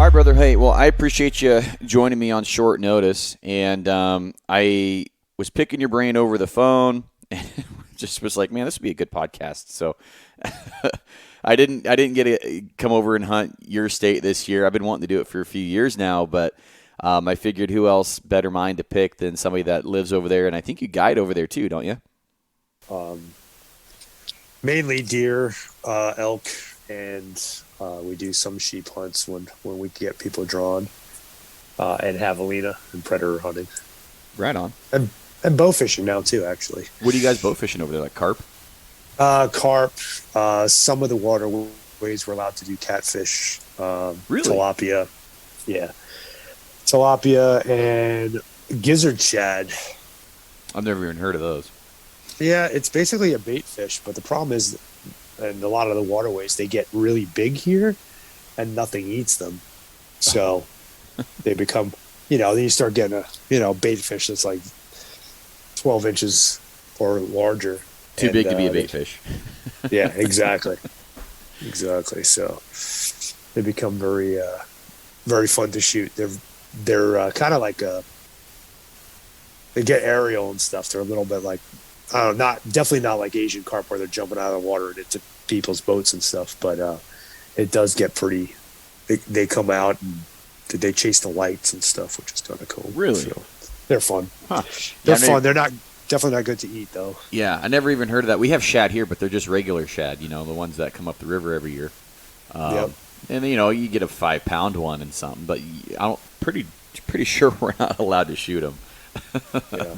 All right, brother. Hey, well, I appreciate you joining me on short notice, and I was picking your brain over the phone, and just was like, man, this would be a good podcast. So I didn't get to come over and hunt your state this year. I've been wanting to do it for a few years now, but I figured who else better mind to pick than somebody that lives over there, and I think you guide over there too, don't you? Mainly deer, elk, and we do some sheep hunts when we get people drawn, and javelina and predator hunting. Right on. And bow fishing now too, actually. What are you guys bow fishing over there, like carp? Carp. Some of the waterways we're allowed to do catfish. Really? Tilapia. Yeah. Tilapia and gizzard shad. I've never even heard of those. Yeah, it's basically a bait fish, but the problem is, in a lot of the waterways, they get really big here, and nothing eats them. So they become, then you start getting a, bait fish that's like 12 inches or larger. Too big to be a bait fish. Yeah, exactly. Exactly. So they become very, very fun to shoot. They're kind of like they get aerial and stuff. They're a little bit like, I don't know, definitely not like Asian carp where they're jumping out of the water and into people's boats and stuff. But it does get pretty. They come out and they chase the lights and stuff, which is kind of cool. Really? So they're fun. Huh. They're fun. They're definitely not good to eat though. Yeah, I never even heard of that. We have shad here, but they're just regular shad. The ones that come up the river every year. Yep. And you get a 5-pound one and something, but pretty sure we're not allowed to shoot them. Yeah.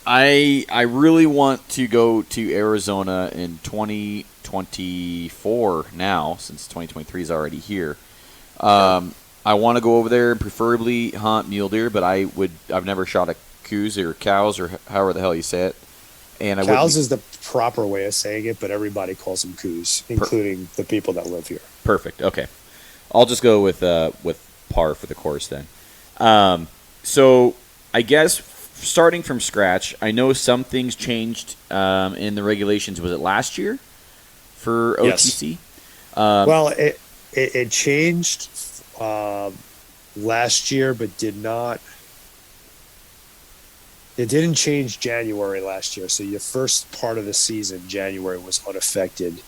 I really want to go to Arizona in 2024 now, since 2023 is already here. I want to go over there and preferably hunt mule deer, but I've never shot a coos or cows or however the hell you say it. And cows is the proper way of saying it, but everybody calls them coos, including the people that live here. Perfect. Okay, I'll just go with par for the course then. So I guess starting from scratch, I know some things changed in the regulations. Was it last year for OTC? Yes. Well, it changed last year, but did not. It didn't change January last year. So your first part of the season, January, was unaffected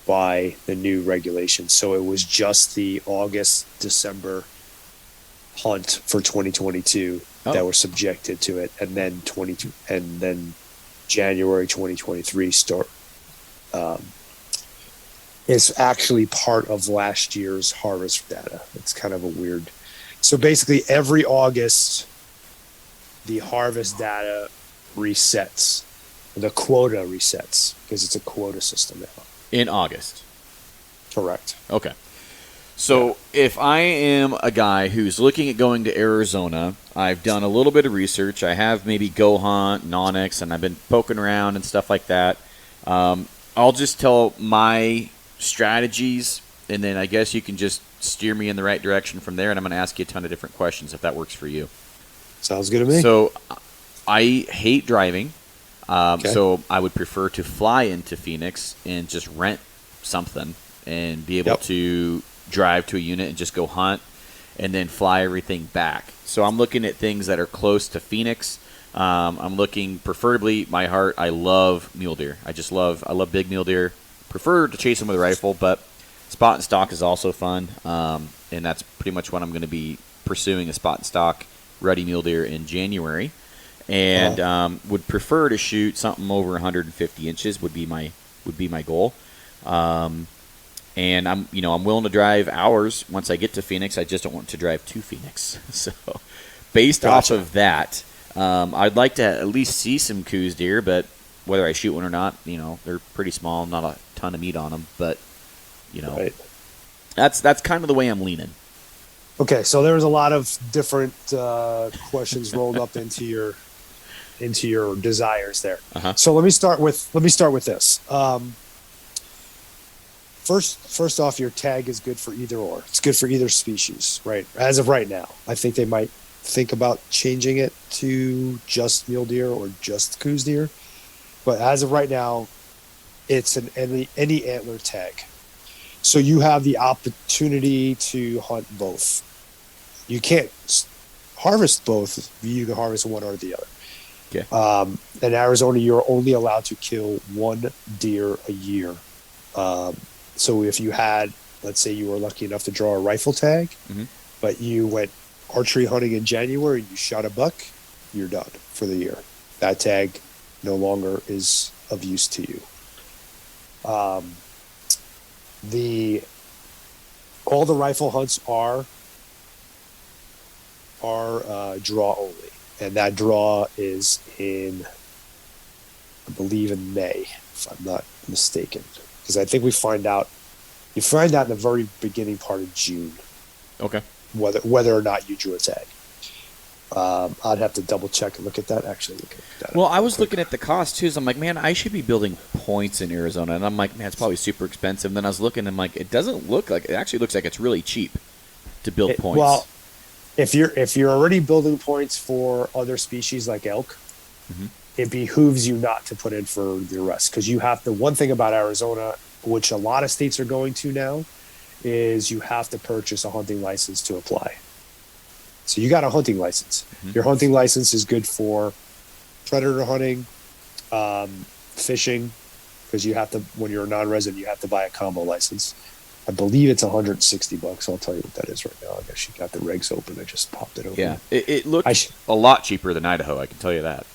by the new regulations. So it was just the August, December hunt for 2022 that were subjected to it, and then January 2023 start is actually part of last year's harvest data. It's kind of a weird. So basically, every August, the harvest data resets, the quota resets because it's a quota system now. In August. Correct. Okay. So if I am a guy who's looking at going to Arizona, I've done a little bit of research. I have maybe Go Hunt, Nonix, and I've been poking around and stuff like that. I'll just tell my strategies, and then I guess you can just steer me in the right direction from there, and I'm going to ask you a ton of different questions if that works for you. Sounds good to me. So I hate driving, so I would prefer to fly into Phoenix and just rent something and be able to drive to a unit and just go hunt and then fly everything back. So I'm looking at things that are close to Phoenix. I'm looking preferably my heart. I love mule deer. I love big mule deer. Prefer to chase them with a rifle, but spot and stock is also fun. And that's pretty much what I'm going to be pursuing, a spot and stock ruddy mule deer in January. And would prefer to shoot something over 150 inches would be my goal. And I'm willing to drive hours once I get to Phoenix. I just don't want to drive to Phoenix. So based off of that, I'd like to at least see some coos deer, but whether I shoot one or not, they're pretty small, not a ton of meat on them, but that's kind of the way I'm leaning. Okay, so there's a lot of different questions rolled up into your desires there. So let me start with this. First off, your tag is good for either or. It's good for either species, right? As of right now, I think they might think about changing it to just mule deer or just coos deer, but as of right now, it's an any antler tag. So you have the opportunity to hunt both. You can't harvest both. You can harvest one or the other. Okay. In Arizona, you're only allowed to kill one deer a year. So if you had, let's say you were lucky enough to draw a rifle tag, but you went archery hunting in January and you shot a buck, you're done for the year. That tag no longer is of use to you. All the rifle hunts are draw only, and that draw is in, I believe, in May, if I'm not mistaken, because I think you find out in the very beginning part of June. Okay. Whether or not you drew a tag. I'd have to double check and look at that. Well, I was looking at the cost too. So I'm like, man, I should be building points in Arizona, and I'm like, man, it's probably super expensive. And then I was looking, and I'm like, it doesn't look like it. Actually looks like it's really cheap to build points. Well, if you're already building points for other species like elk, it behooves you not to put in for the rest, because you have the one thing about Arizona, which a lot of states are going to now, is you have to purchase a hunting license to apply. So you got a hunting license. Your hunting license is good for predator hunting, fishing, because you have to, when you're a non-resident, you have to buy a combo license. I believe it's $160. I'll tell you what that is right now. I guess you got the regs open. I just popped it open. Yeah, it looks a lot cheaper than Idaho. I can tell you that.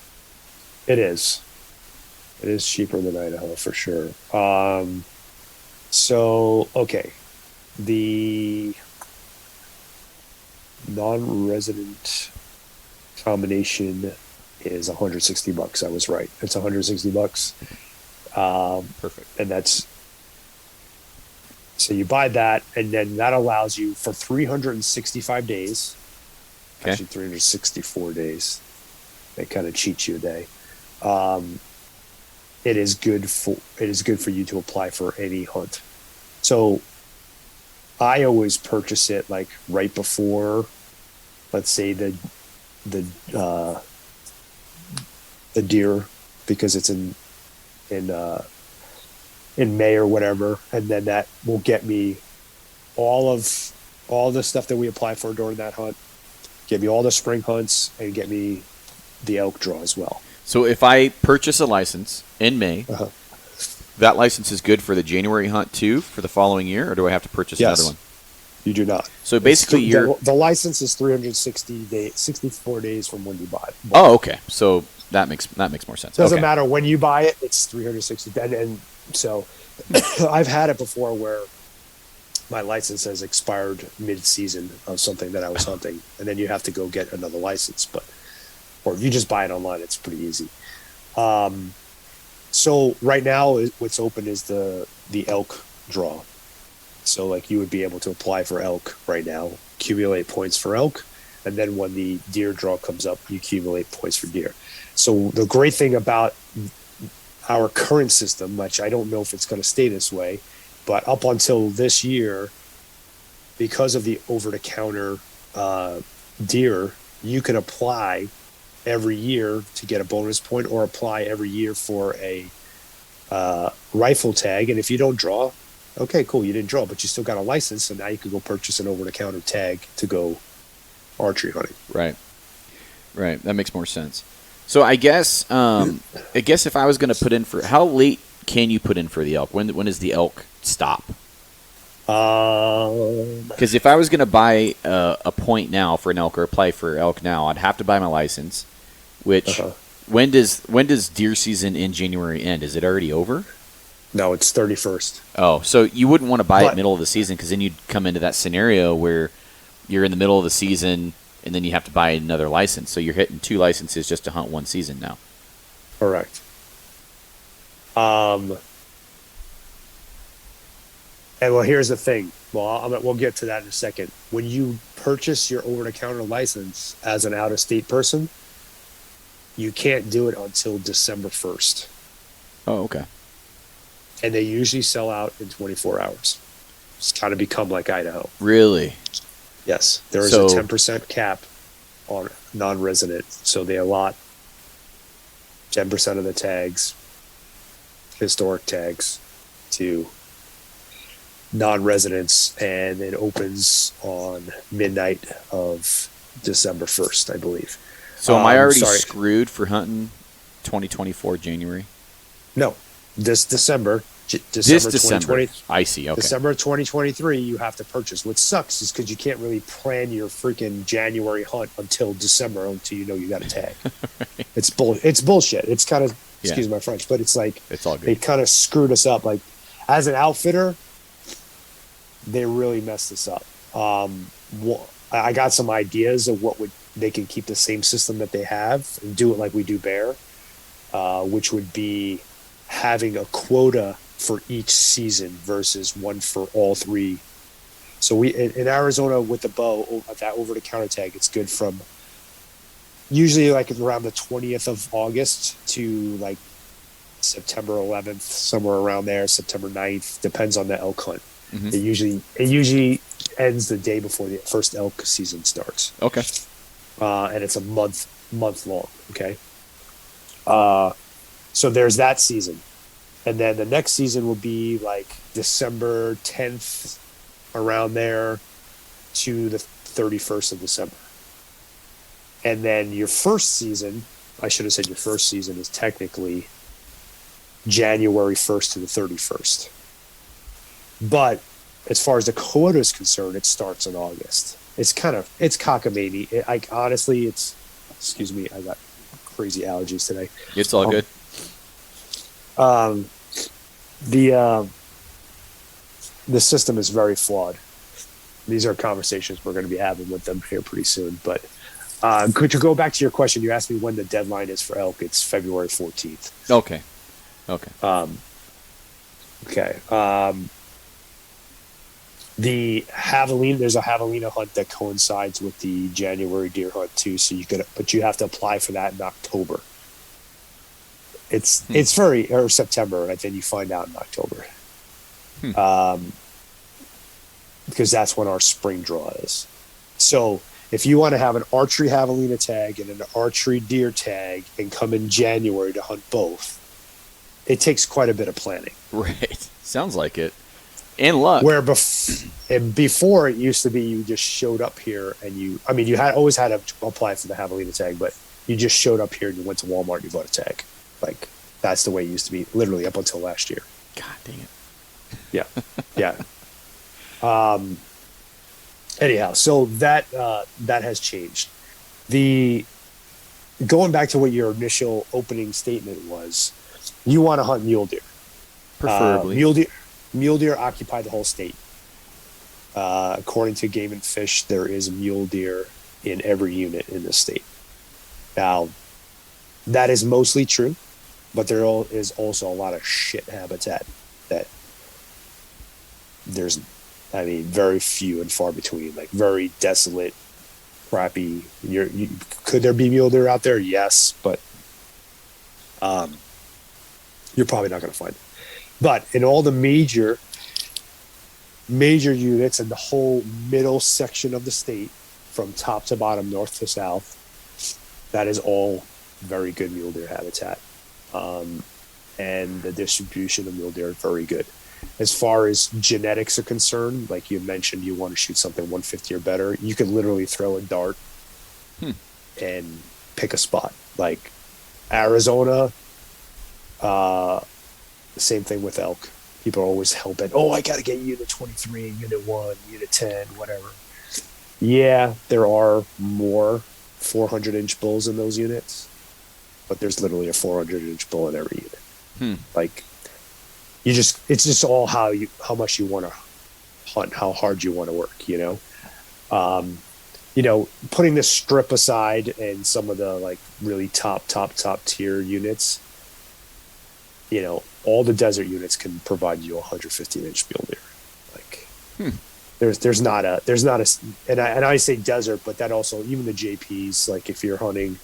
It is. It is cheaper than Idaho for sure. So okay, the non-resident combination is $160. I was right. It's $160. Perfect. And that's, so you buy that, and then that allows you for 365 days. Okay. Actually, 364 days. They kind of cheat you a day. It is good for you to apply for any hunt. So I always purchase it like right before, let's say the deer, because it's in May or whatever, and then that will get me all the stuff that we apply for during that hunt, get me all the spring hunts, and get me the elk draw as well. So if I purchase a license in May, that license is good for the January hunt too for the following year, or do I have to purchase another one? You do not. So basically, the license is 64 days from when you buy it. Oh, okay. So that makes more sense. Doesn't matter when you buy it; it's 360. And so, I've had it before where my license has expired mid-season of something that I was hunting, and then you have to go get another license. Or if you just buy it online, it's pretty easy. So right now, what's open is the elk draw. So like you would be able to apply for elk right now, accumulate points for elk, and then when the deer draw comes up, you accumulate points for deer. So the great thing about our current system, which I don't know if it's going to stay this way, but up until this year, because of the over-the-counter deer, you can apply every year to get a bonus point, or apply every year for a rifle tag. And if you don't draw, okay, cool, you didn't draw, but you still got a license, so now you can go purchase an over-the-counter tag to go archery hunting. Right. That makes more sense. So I guess if I was going to put in for, how late can you put in for the elk? When does the elk stop? Because if I was going to buy a point now for an elk, or apply for elk now, I'd have to buy my license. Which when does deer season in January end? Is it already over? No, it's 31st. Oh, so you wouldn't want to buy it middle of the season, because then you'd come into that scenario where you're in the middle of the season and then you have to buy another license. So you're hitting 2 licenses just to hunt one season now. Correct. And well, here's the thing. Well, we'll get to that in a second. When you purchase your over-the-counter license as an out-of-state person, you can't do it until December 1st. Oh, okay. And they usually sell out in 24 hours. It's kind of become like Idaho. Really? Yes. There is a 10% cap on non-resident. So they allot 10% of the tags, historic tags, to non-residents, and it opens on midnight of December 1st, I believe. So am I already Sorry, screwed for hunting 2024 January? no, this December, This December December. 2020, I see. Okay. December 2023, you have to purchase. What sucks is because you can't really plan your freaking January hunt until December, until you know you got a tag. Right. It's bullshit. It's kind of, excuse Yeah. my French, but it's like It's all they good. kind of screwed us up. Like as an outfitter, they really messed us up. I got some ideas of what would they can keep the same system that they have and do it like we do bear, which would be having a quota for each season versus one for all three. So we in Arizona with the bow, that over the counter tag, it's good from usually like around the 20th of August to like September 11th, somewhere around there, September 9th, depends on the elk hunt. Mm-hmm. It usually ends the day before the first elk season starts. Okay. And it's a month long. Okay. So there's that season. And then the next season will be like December 10th, around there, to the 31st of December. And then your first season, I should have said your first season is technically January 1st to the 31st. But as far as the quota is concerned, it starts in August. It's cockamamie. Honestly, excuse me, I got crazy allergies today. It's all good. The system is very flawed. These are conversations we're going to be having with them here pretty soon. But could you go back to your question? You asked me when the deadline is for elk. It's February 14th. Okay. The javelina, there's a javelina hunt that coincides with the January deer hunt too. So but you have to apply for that in October. It's or September, and then you find out in October. Because that's when our spring draw is. So if you want to have an archery javelina tag and an archery deer tag and come in January to hunt both, it takes quite a bit of planning. Right. Sounds like it. And luck. Before it used to be you just showed up here and you always had to apply for the javelina tag, but you just showed up here and you went to Walmart and you bought a tag. Like that's the way it used to be, literally up until last year. God dang it. Yeah. Anyhow, so that has changed. Going back to what your initial opening statement was, you want to hunt mule deer. Preferably. Mule deer occupy the whole state. According to Game and Fish, there is mule deer in every unit in the state. Now, that is mostly true, but there is also a lot of shit habitat that there's, very few and far between, like very desolate, crappy. Could there be mule deer out there? Yes, but you're probably not going to find it. But in all the major units in the whole middle section of the state, from top to bottom, north to south, that is all very good mule deer habitat. And the distribution of mule deer is very good. As far as genetics are concerned, like you mentioned, you want to shoot something 150 or better, you can literally throw a dart and pick a spot. Like Arizona, same thing with elk. People are always hell-bent. Oh, I got to get unit 23, unit 1, unit 10, whatever. Yeah, there are more 400-inch bulls in those units, but there's literally a 400-inch bull in every unit. Like, it's just all how much you want to hunt, how hard you want to work, putting the strip aside and some of the like really top tier units, all the desert units can provide you 150-inch mule deer. Like, there's not a, and I say desert, but that also, even the JPs, like if you're hunting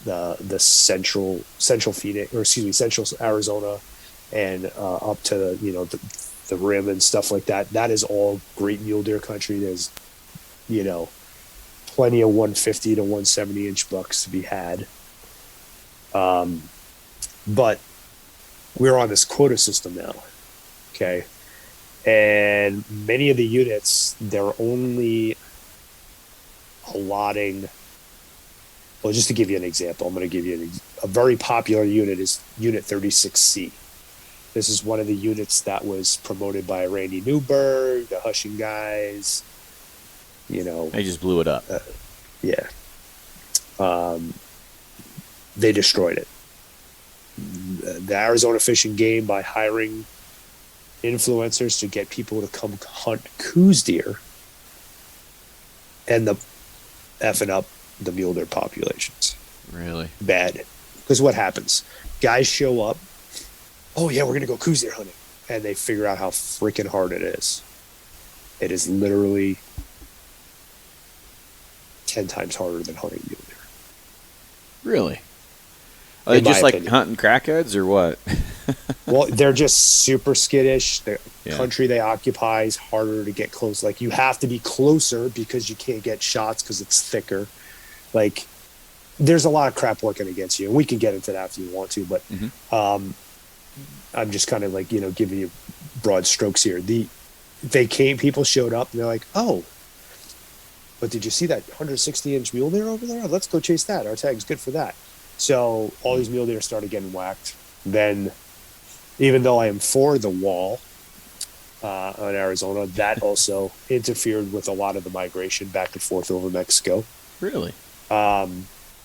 the central Phoenix, or excuse me, central Arizona, and up to the rim and stuff like that, that is all great mule deer country. There's plenty of 150 to 170-inch bucks to be had. But we're on this quota system now, okay? And many of the units, they're only allotting. Well, just to give you an example, I'm going to give you a very popular unit is Unit 36C. This is one of the units that was promoted by Randy Newberg, the Hushing guys. They just blew it up. Yeah. They destroyed it. The Arizona fishing game, by hiring influencers to get people to come hunt coos deer, end up effing up the mule deer populations. Really? Bad. Because what happens? Guys show up. Oh, yeah, we're going to go coos deer hunting. And they figure out how freaking hard it is. It is literally 10 times harder than hunting mule deer. Really? Are they just like hunting crackheads or what? Well, they're just super skittish. The country they occupy is harder to get close. Like, you have to be closer because you can't get shots because it's thicker. Like, there's a lot of crap working against you. And we can get into that if you want to. But I'm just kind of like, giving you broad strokes here. People showed up and they're like, oh, but did you see that 160-inch mule deer over there? Let's go chase that. Our tag's good for that. So all these mule deer started getting whacked. Then, even though I am for the wall on Arizona, that also interfered with a lot of the migration back and forth over Mexico. Really? I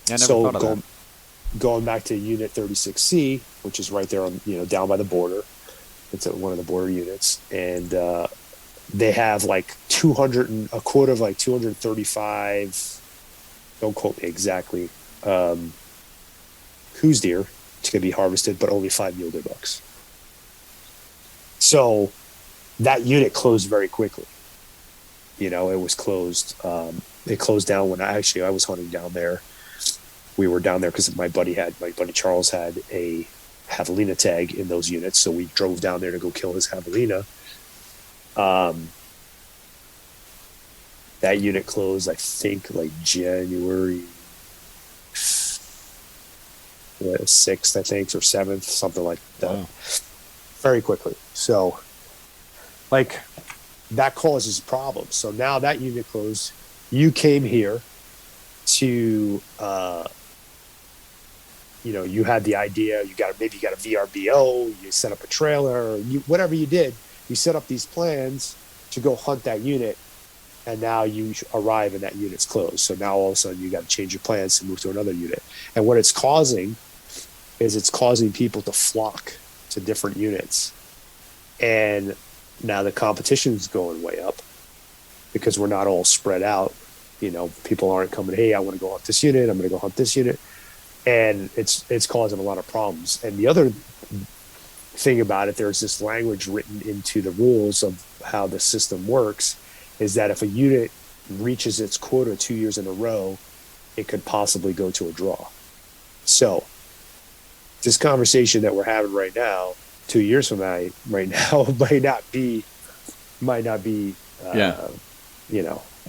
never thought of that. Going back to Unit 36C, which is right there on, down by the border. It's one of the border units. And they have like a quota of like 235, don't quote me exactly, coos deer to be harvested, but only 5 mule deer bucks. So that unit closed very quickly. It was closed. It closed down when I was hunting down there. We were down there because my buddy Charles had a javelina tag in those units, so we drove down there to go kill his javelina. That unit closed, I think, like January 6th, I think, or 7th, something like that. Wow. Very quickly. So, like, that causes problems. So now that unit closed, you came here to, you had the idea, maybe you got a VRBO, you set up a trailer, or whatever you did, you set up these plans to go hunt that unit, and now you arrive and that unit's closed. So now all of a sudden you got to change your plans to move to another unit. And what it's causing people to flock to different units. And now the competition's going way up because we're not all spread out. People aren't coming, hey, I want to go hunt this unit, I'm going to go hunt this unit. And it's causing a lot of problems. And the other thing about it, there's this language written into the rules of how the system works, is that if a unit reaches its quota 2 years in a row, it could possibly go to a draw. So this conversation that we're having right now, 2 years from now, might not be a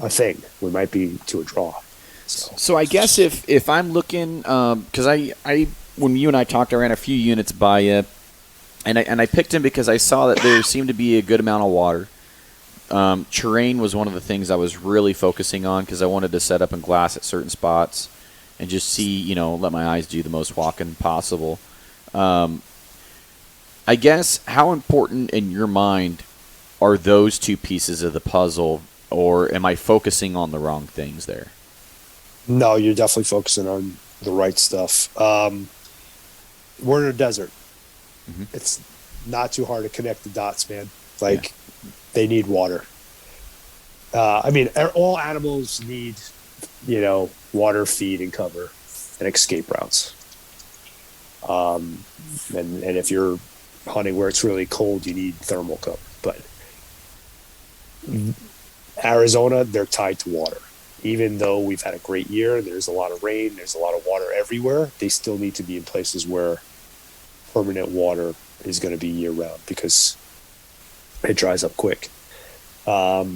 thing. We might be to a draw. So I guess if I'm looking, because I when you and I talked, I ran a few units by you, and I picked them because I saw that there seemed to be a good amount of water. Terrain was one of the things I was really focusing on because I wanted to set up and glass at certain spots and just see, let my eyes do the most walking possible. I guess how important in your mind are those two pieces of the puzzle, or am I focusing on the wrong things there? No, you're definitely focusing on the right stuff. We're in a desert. Mm-hmm. It's not too hard to connect the dots, man. They need water. All animals need, water, feed, and cover, and escape routes. And if you're hunting where it's really cold, you need thermal cover. But Arizona, they're tied to water. Even though we've had a great year, there's a lot of rain, there's a lot of water everywhere, they still need to be in places where permanent water is going to be year-round because it dries up quick. So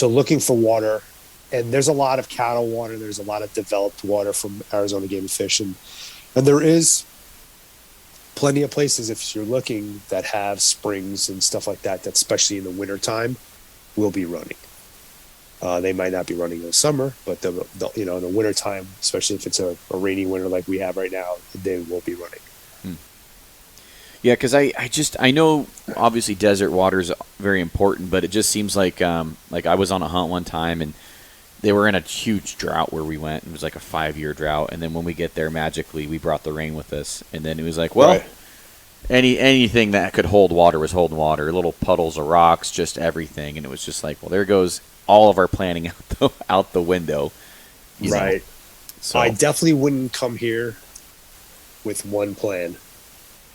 looking for water, and there's a lot of cattle water, there's a lot of developed water from Arizona Game and Fish, and there is plenty of places, if you're looking, that have springs and stuff like that, that especially in the wintertime will be running. They might not be running in the summer, but the in the wintertime, especially if it's a rainy winter like we have right now, they will be running. Yeah, because I know obviously desert water is very important, but it just seems like I was on a hunt one time and they were in a huge drought where we went. It was like a 5-year drought, and then when we get there, magically we brought the rain with us, and then it was like, well, Right. anything that could hold water was holding water, little puddles of rocks, just everything, and it was just like, well, there goes all of our planning out the window. Right. So I definitely wouldn't come here with one plan.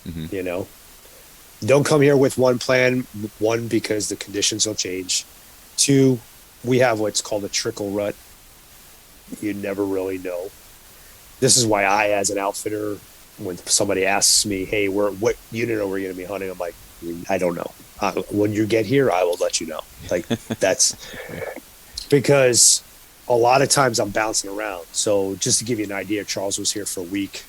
mm-hmm. Don't come here with one plan. One, because the conditions will change. Two, we have what's called a trickle rut. You never really know. This is why I, as an outfitter, when somebody asks me, hey, what unit are we going to be hunting? I'm like, I don't know. When you get here, I will let you know. Like, that's because a lot of times I'm bouncing around. So just to give you an idea, Charles was here for a week.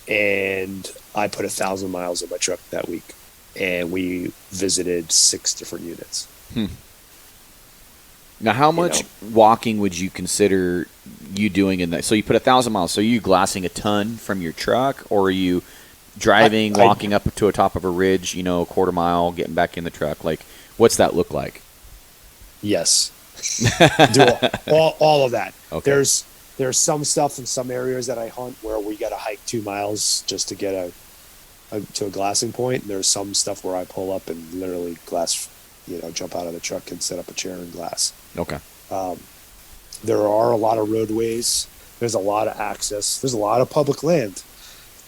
And I put 1,000 miles in my truck that week, and we visited 6 different units. Now, how much walking would you consider you doing in that? So you put 1,000 miles. So are you glassing a ton from your truck, or are you driving, walking up to the top of a ridge, a quarter mile, getting back in the truck? Like, what's that look like? Yes. Do all of that. Okay. There's some stuff in some areas that I hunt where we got to hike 2 miles just to get to a glassing point. And there's some stuff where I pull up and literally glass, jump out of the truck and set up a chair and glass. Okay. There are a lot of roadways. There's a lot of access. There's a lot of public land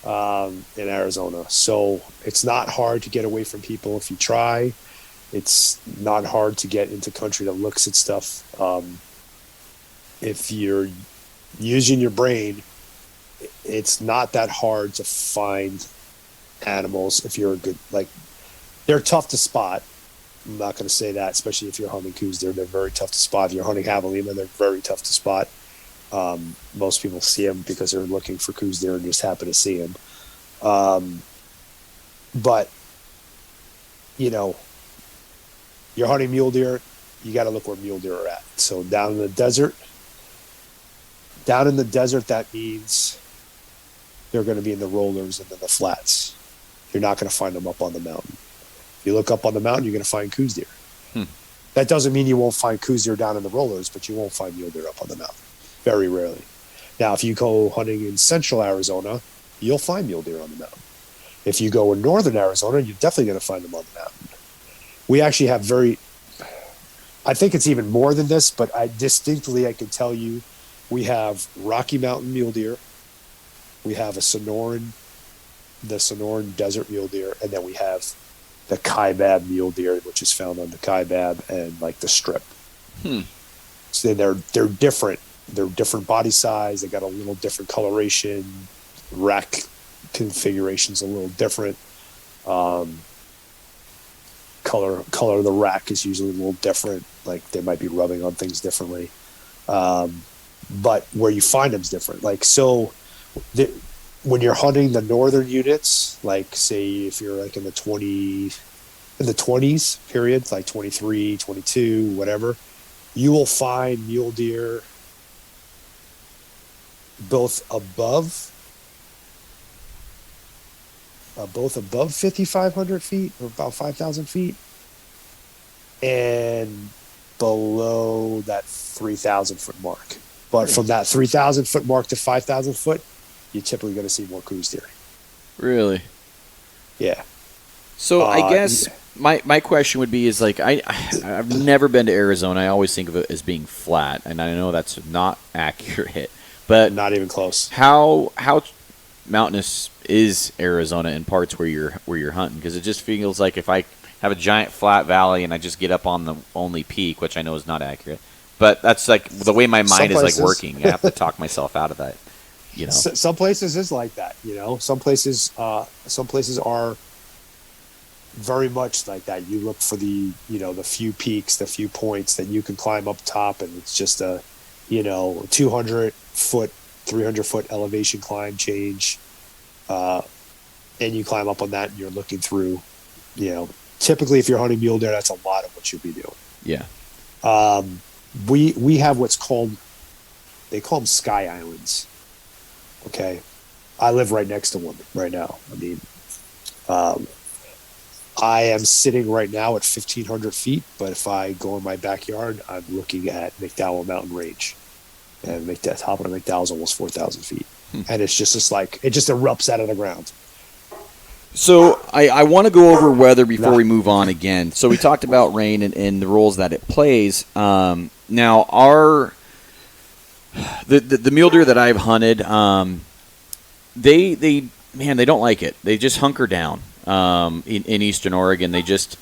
in Arizona. So it's not hard to get away from people if you try. It's not hard to get into country that looks at stuff. If you're using your brain, it's not that hard to find animals if you're a good, they're tough to spot. I'm not going to say that, especially if you're hunting coos deer. They're very tough to spot. If you're hunting javelina, they're very tough to spot. Most people see them because they're looking for coos deer and just happen to see them. But, you're hunting mule deer, you got to look where mule deer are at. So down in the desert, that means they're going to be in the rollers and in the flats. You're not going to find them up on the mountain. If you look up on the mountain, you're going to find coos deer. That doesn't mean you won't find coos deer down in the rollers, but you won't find mule deer up on the mountain. Very rarely. Now, if you go hunting in central Arizona, you'll find mule deer on the mountain. If you go in northern Arizona, you're definitely going to find them on the mountain. We actually have I think it's even more than this, but I can tell you, we have Rocky Mountain mule deer, we have the Sonoran desert mule deer, and then we have the Kaibab mule deer, which is found on the Kaibab and the strip. So they're different. They're different body size. They got a little different coloration. Rack configuration's a little different. Color of the rack is usually a little different. They might be rubbing on things differently. But where you find them is different. When you're hunting the northern units, say if you're in the 20s period, 23, 22, whatever, you will find mule deer both above 5,500 feet, or about 5,000 feet, and below that 3,000 foot mark. But from that 3,000 foot mark to 5,000 foot, you're typically going to see more coos deer. Really? Yeah. So I guess my question would be I've never been to Arizona. I always think of it as being flat, and I know that's not accurate, but not even close. How mountainous is Arizona in parts where you're hunting? Because it just feels like if I have a giant flat valley and I just get up on the only peak, which I know is not accurate, but that's the way my mind is working. I have to talk myself out of that. Some places is like that. Some places are very much like that. You look for the few peaks, the few points that you can climb up top, and it's just a 200 foot, 300 foot elevation climb change. and you climb up on that and you're looking through, typically if you're hunting mule deer, that's a lot of what you'll be doing. Yeah. We have what's called, they call them sky islands. Okay. I live right next to one right now. I mean, I am sitting right now at 1,500 feet, but if I go in my backyard, I'm looking at McDowell Mountain Range. And the top of the McDowell is almost 4,000 feet. And it's just it just erupts out of the ground. So I want to go over weather before we move on again. So we talked about rain and the roles that it plays. Now, the mule deer that I've hunted, they don't like it. They just hunker down in Eastern Oregon. The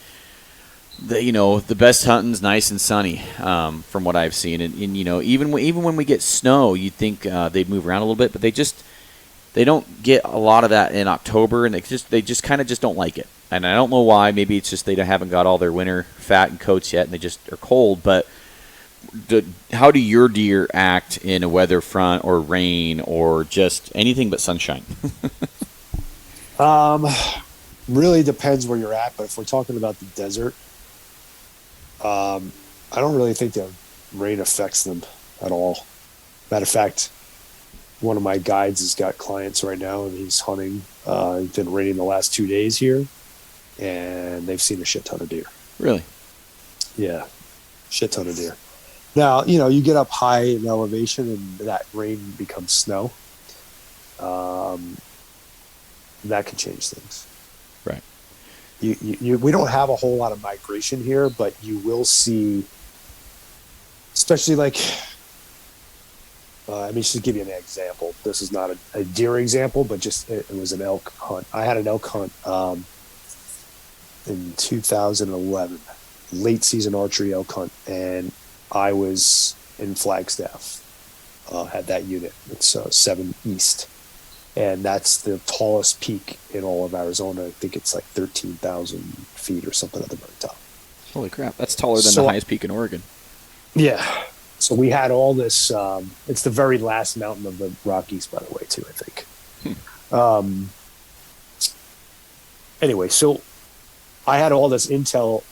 best hunting's nice and sunny from what I've seen. And even when we get snow, you'd think they'd move around a little bit, but they don't get a lot of that in October, and they just kind of just don't like it. And I don't know why. Maybe it's just they haven't got all their winter fat and coats yet, and they just are cold. But how do your deer act in a weather front or rain or just anything but sunshine? Really depends where you're at. But if we're talking about the desert, I don't really think the rain affects them at all. Matter of fact, one of my guides has got clients right now, and he's hunting. It's been raining the last 2 days here, and they've seen a shit ton of deer. Really? Yeah, shit ton of deer. Now, you get up high in elevation, and that rain becomes snow. That can change things. Right. We don't have a whole lot of migration here, but you will see, especially like. Just to give you an example, this is not a deer example, but just it was an elk hunt. I had an elk hunt in 2011, late season archery elk hunt, and I was in Flagstaff, had that unit. It's 7 East, and that's the tallest peak in all of Arizona. I think it's like 13,000 feet or something at the very top. Holy crap, that's taller than the highest peak in Oregon. Yeah. So we had all this. It's the very last mountain of the Rockies, by the way, too, I think. Anyway, so I had all this intel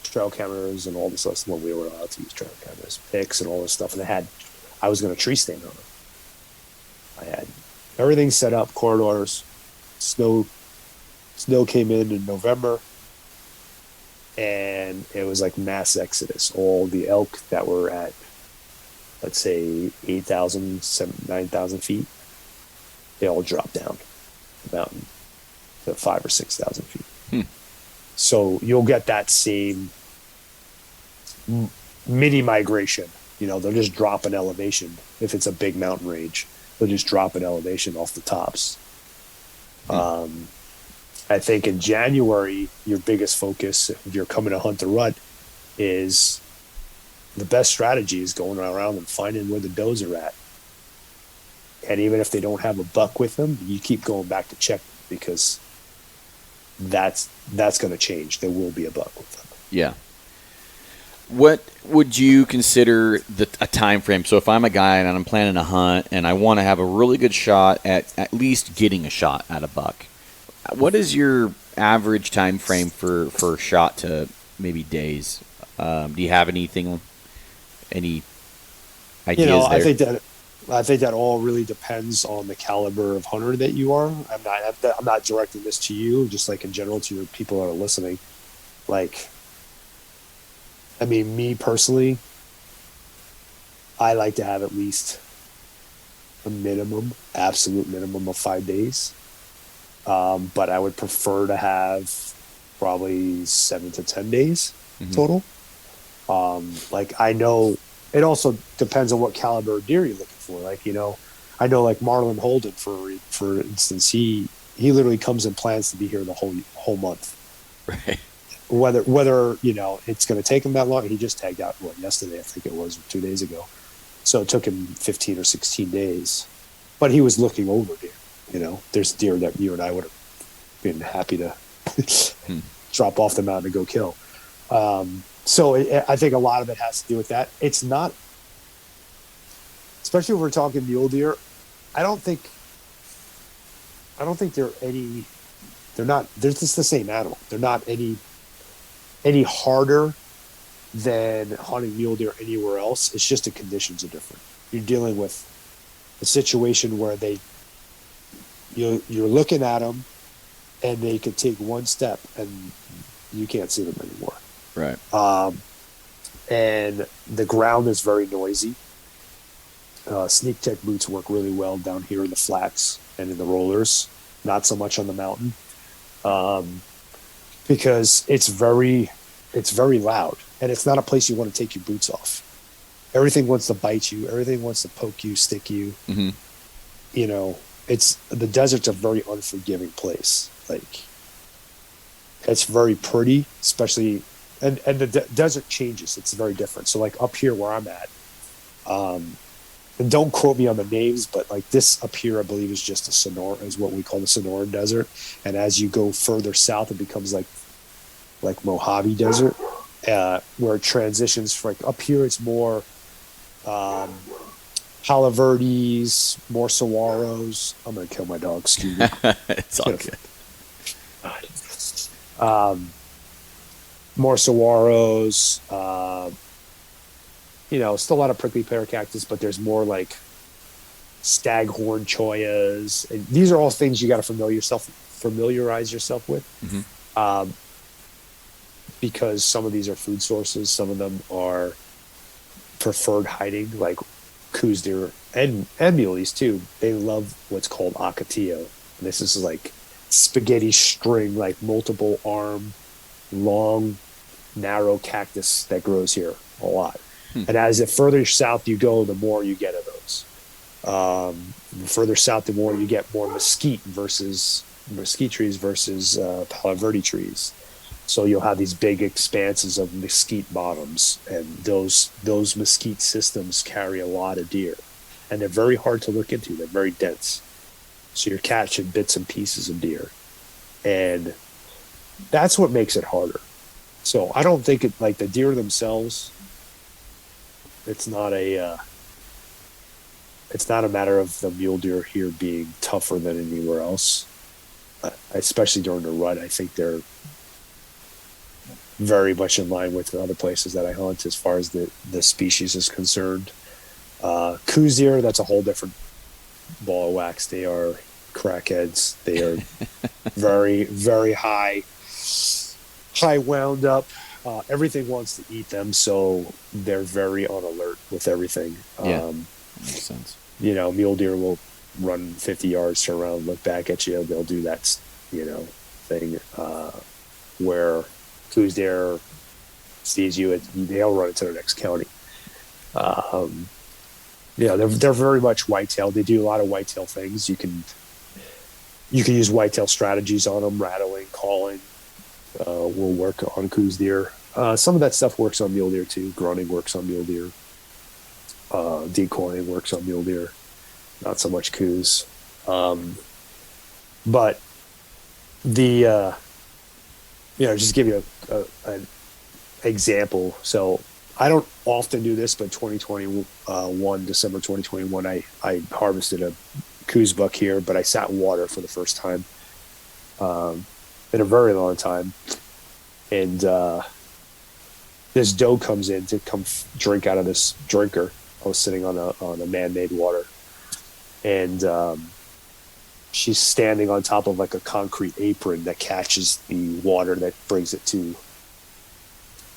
trail cameras and all this stuff when we were allowed to use trail cameras, pics and all this stuff. And I was going to tree stand on them. I had everything set up, corridors. Snow came in November. And it was like mass exodus. All the elk that were at, let's say, 8,000, 9,000 feet, they all dropped down the mountain to 5,000 or 6,000 feet. So you'll get that same mini migration. They'll just drop an elevation. If it's a big mountain range, they'll just drop an elevation off the tops. I think in January, your biggest focus, if you're coming to hunt the rut, is the best strategy is going around and finding where the does are at. And even if they don't have a buck with them, you keep going back to check, because that's going to change. There will be a buck with them. Yeah. What would you consider a time frame? So if I'm a guy and I'm planning a hunt and I want to have a really good shot at least getting a shot at a buck, what is your average time frame for a shot to maybe days? Do you have any ideas there? I think that all really depends on the caliber of hunter that you are. I'm not directing this to you, just like in general to your people that are listening. Me personally, I like to have at least a absolute minimum of 5 days. But I would prefer to have probably 7 to 10 days total. I know it also depends on what caliber of deer you're looking for. I know like Marlon Holden, for instance, he literally comes and plans to be here the whole month. Right. Whether it's going to take him that long. He just tagged out yesterday, I think it was, or 2 days ago. So it took him 15 or 16 days, but he was looking over deer. There's deer that you and I would have been happy to drop off the mountain and go kill. So I think a lot of it has to do with that. It's not, especially when we're talking mule deer, I don't think I don't think they're not, they're just the same animal. They're not any harder than hunting mule deer anywhere else. It's just the conditions are different. You're dealing with a situation where you're looking at them and they could take one step and you can't see them anymore. Right. And the ground is very noisy. Sneak tech boots work really well down here in the flats and in the rollers, not so much on the mountain, because it's very loud, and it's not a place you want to take your boots off. Everything wants to bite you. Everything wants to poke you, stick you. Mm-hmm. You know, the desert's a very unforgiving place. Like, it's very pretty, especially, and the desert changes. It's very different. So like up here where I'm at, and don't quote me on the names, but like this up here, I believe is just is what we call the Sonoran Desert. And as you go further south, it becomes like Mojave Desert, where it transitions from like up here, it's more Palo more saguaros. I'm going to kill my dog, excuse me. It's all good. More saguaros, still a lot of prickly pear cactus, but there's more like staghorn choyas. And these are all things you got to familiarize yourself with. Mm-hmm. Because some of these are food sources. Some of them are preferred hiding, like Coues deer and muleys too. They love what's called acatillo. And this is like spaghetti string, like multiple arm, long, narrow cactus that grows here a lot. And as the further south you go, the more you get of those. The further south, the more you get more mesquite trees versus Palo Verde trees. So you'll have these big expanses of mesquite bottoms, and those mesquite systems carry a lot of deer, and they're very hard to look into. They're very dense, so you're catching bits and pieces of deer, and that's what makes it harder. So I don't think it, like the deer themselves, it's not a matter of the mule deer here being tougher than anywhere else, especially during the rut. I think they're very much in line with the other places that I hunt as far as the species is concerned. Coues deer, that's a whole different ball of wax. They are crackheads. They are very, very high wound up. Everything wants to eat them, so they're very on alert with everything. Yeah, makes sense. Mule deer will run 50 yards, turn around, look back at you. They'll do that, thing where Coues deer sees you, they'll run into the next county. They're very much whitetail. They do a lot of whitetail things. You can use whitetail strategies on them, rattling, calling. Will work on Coues deer. Some of that stuff works on mule deer too. Grunting works on mule deer. Decoying works on mule deer. Not so much Coues. But the just give you an example. So I don't often do this, but December 2021, I harvested a Coues buck here, but I sat in water for the first time in a very long time. And this doe comes in to drink out of this drinker. I was sitting on a man-made water, and she's standing on top of like a concrete apron that catches the water that brings it to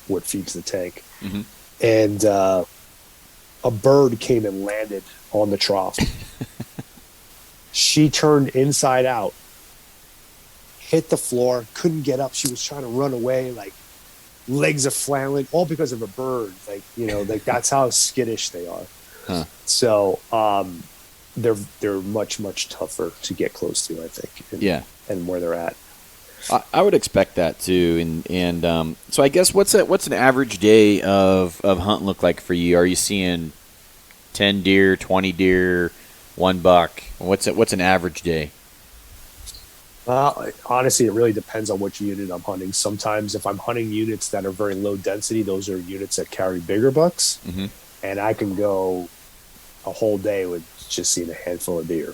what feeds the tank. Mm-hmm. And a bird came and landed on the trough. She turned inside out, hit the floor, couldn't get up. She was trying to run away, like legs are flailing, all because of a bird. Like that's how skittish they are. Huh. So they're much, much tougher to get close to, I think. And where they're at. I would expect that too, and so I guess what's an average day of hunting look like for you? Are you seeing 10 deer, 20 deer, 1 buck? What's an average day? Honestly, it really depends on which unit I'm hunting. Sometimes if I'm hunting units that are very low density, those are units that carry bigger bucks, mm-hmm. and I can go a whole day with just seeing a handful of deer.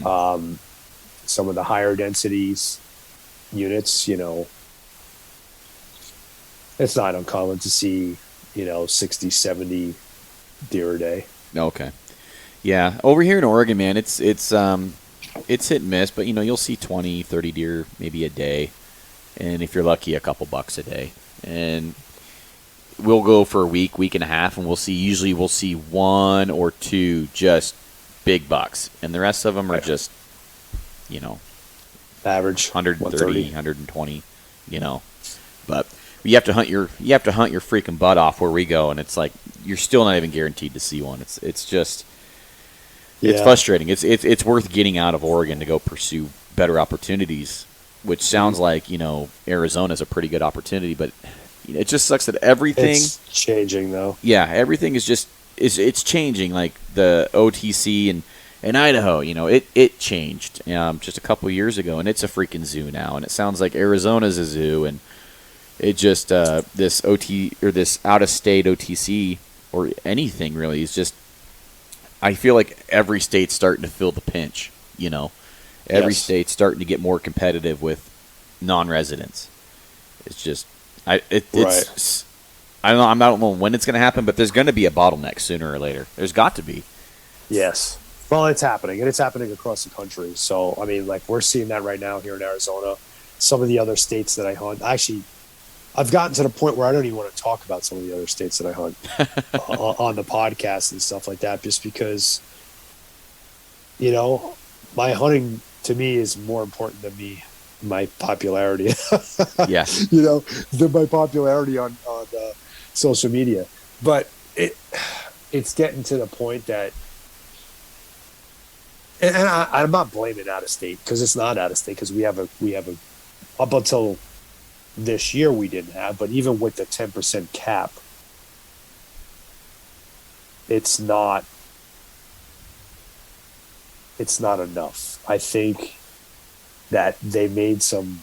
Some of the higher densities units, it's not uncommon to see, 60, 70 deer a day. Okay. Yeah. Over here in Oregon, man, it's hit and miss, but you'll see 20, 30 deer maybe a day. And if you're lucky, a couple bucks a day. And we'll go for a week and a half, and usually we'll see one or two just big bucks. And the rest of them are just, average 130, 120, But you have to hunt your freaking butt off where we go, and it's like you're still not even guaranteed to see one. It's just it's frustrating. It's worth getting out of Oregon to go pursue better opportunities, which sounds like Arizona's a pretty good opportunity, but it just sucks that everything's changing though. Yeah, everything it's changing. Like the OTC in Idaho, it changed just a couple years ago, and it's a freaking zoo now. And it sounds like Arizona's a zoo, and it just this out of state OTC or anything really is just. I feel like every state's starting to feel the pinch. Every state's starting to get more competitive with non-residents. It's just, I don't know when it's going to happen, but there's going to be a bottleneck sooner or later. There's got to be. Yes. Well, it's happening, and it's happening across the country. So, I mean, like we're seeing that right now here in Arizona. Some of the other states that I hunt, actually, I've gotten to the point where I don't even want to talk about some of the other states that I hunt on the podcast and stuff like that, just because, my hunting to me is more important than my popularity. Yeah. Than my popularity on social media. But it's getting to the point that, and I'm not blaming out of state, because it's not out of state, because we have a up until this year we didn't have, but even with the 10% cap, it's not enough. I think that they made some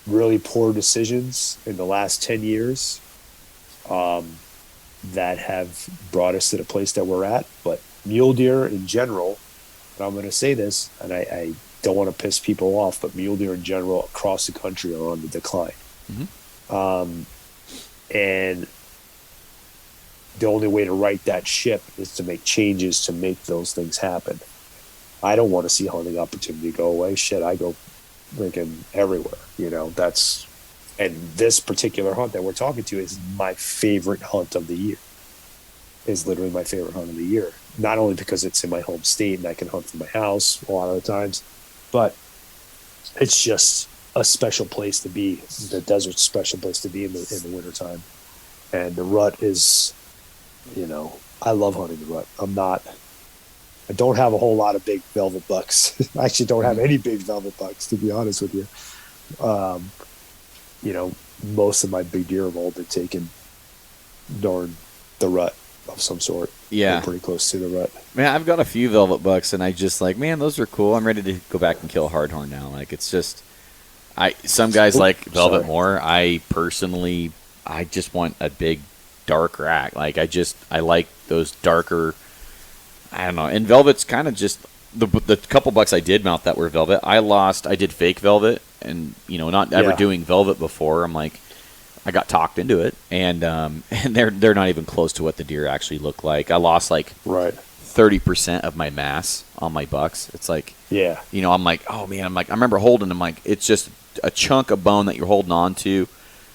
really poor decisions in the last 10 years that have brought us to the place that we're at. But mule deer in general, and I'm going to say this, and I don't want to piss people off, but mule deer in general across the country are on the decline. Mm-hmm. And the only way to right that ship is to make changes to make those things happen. I don't want to see hunting opportunity go away. Shit, I go freaking everywhere. And this particular hunt that we're talking to is my favorite hunt of the year. Is literally my favorite hunt of the year. Not only because it's in my home state and I can hunt from my house a lot of the times, but it's just a special place to be. The desert's a special place to be in the wintertime. And the rut is, I love hunting the rut. I don't have a whole lot of big velvet bucks. I actually don't have any big velvet bucks, to be honest with you. Most of my big deer have all been taken during the rut of some sort. Yeah. They're pretty close to the rut. Man, I've got a few velvet bucks, and I just man, those are cool. I'm ready to go back and kill a hardhorn now. Like, it's just, some guys like velvet more. I personally, just want a big dark rack. Like, I like those darker, I don't know. And velvet's kind of just, the couple bucks I did mount that were velvet, I did fake velvet, and, not ever doing velvet before. I'm like, I got talked into it, and they're not even close to what the deer actually look like. I lost 30% of my mass on my bucks. It's like, I'm like, oh man, I remember holding them, like, it's just a chunk of bone that you're holding on to.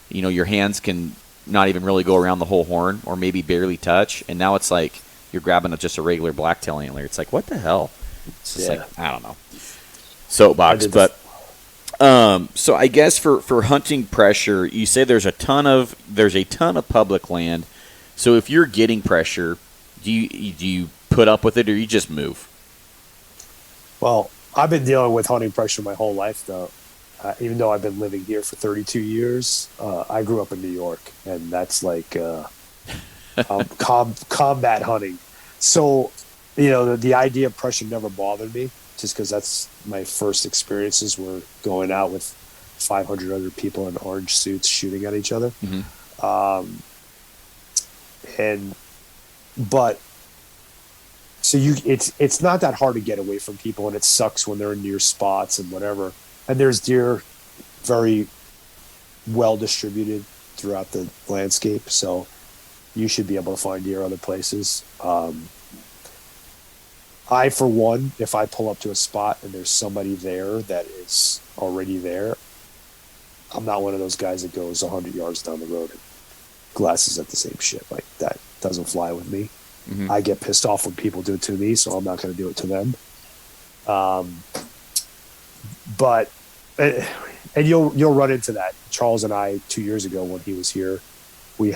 Your hands can not even really go around the whole horn, or maybe barely touch, and now it's like you're grabbing just a regular blacktail antler. It's like, what the hell? It's just like, I don't know. Soapbox, but so I guess for hunting pressure, you say there's a ton of public land. So if you're getting pressure, do you put up with it, or you just move? Well, I've been dealing with hunting pressure my whole life, though. Even though I've been living here for 32 years, I grew up in New York, and that's like combat hunting. So, the idea of pressure never bothered me, just because that's my first experiences were going out with 500 other people in orange suits shooting at each other. Mm-hmm. So it's not that hard to get away from people, and it sucks when they're in near spots and whatever. And there's deer very well distributed throughout the landscape, so you should be able to find deer other places. I, for one, if I pull up to a spot and there's somebody there that is already there, I'm not one of those guys that goes 100 yards down the road and glasses at the same shit. Like, that doesn't fly with me. Mm-hmm. I get pissed off when people do it to me, so I'm not going to do it to them. But and you'll run into that. Charles and I, 2 years ago when he was here, we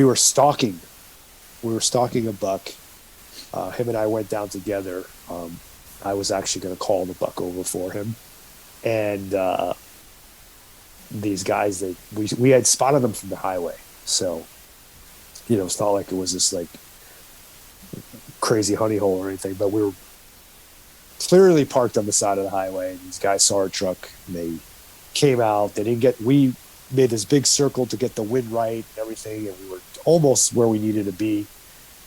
were stalking a buck. Him and I went down together. I was actually going to call the buck over for him, and these guys, we had spotted them from the highway, so it's not like it was this like crazy honey hole or anything, but we were clearly parked on the side of the highway, and these guys saw our truck and they came out. We made this big circle to get the wind right and everything, and we were almost where we needed to be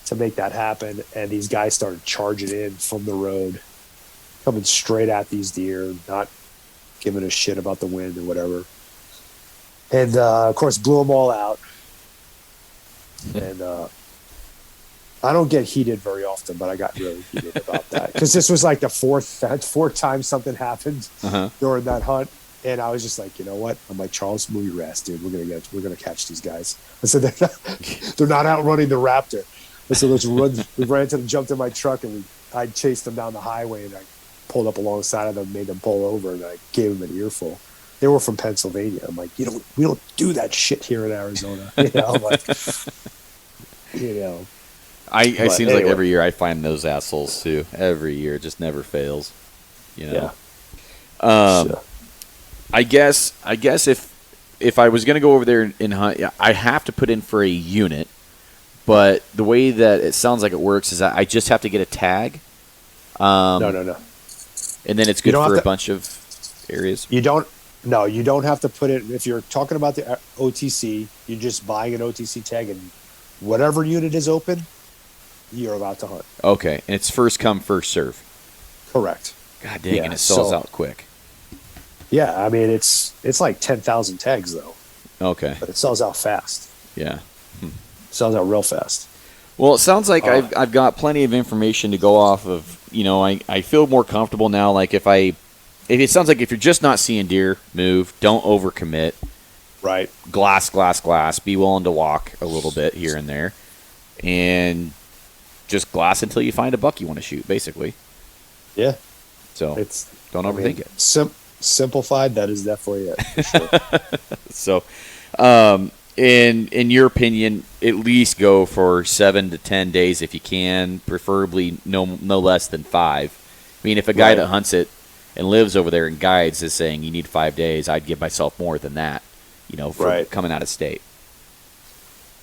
to make that happen. And these guys started charging in from the road, coming straight at these deer, not giving a shit about the wind or whatever. And of course, blew them all out. And I don't get heated very often, but I got really heated about that because this was like the fourth time something happened during that hunt. And I was just like, you know what? I'm like, Charles, move your ass, dude. We're gonna catch these guys. I said they're not outrunning the raptor. I said let's run. We ran into them, jumped in my truck, and I chased them down the highway, and I pulled up alongside of them, made them pull over, and I gave them an earful. They were from Pennsylvania. I'm like, we don't do that shit here in Arizona. I'm like, I seems like every year I find those assholes too. Every year, it just never fails. Yeah. I guess if I was going to go over there and hunt, I have to put in for a unit. But the way that it sounds like it works is I just have to get a tag. No. And then it's good for a bunch of areas. You don't have to put it. If you're talking about the OTC, you're just buying an OTC tag, and whatever unit is open, you're allowed to hunt. Okay, and it's first come, first serve. Correct. God dang, and it sells out quick. Yeah, I mean it's like 10,000 tags though. Okay, but it sells out fast. Yeah, sells out real fast. Well, it sounds like I've got plenty of information to go off of. I feel more comfortable now. Like if it sounds like if you're just not seeing deer, move. Don't overcommit. Right. Glass. Be willing to walk a little bit here and there, and just glass until you find a buck you want to shoot. Basically. Yeah. So don't overthink it. Simplified. That is definitely it. For sure. So, in your opinion, at least go for 7 to 10 days if you can. Preferably no less than 5. I mean, if a guy that hunts it and lives over there and guides is saying you need 5 days, I'd give myself more than that. For coming out of state.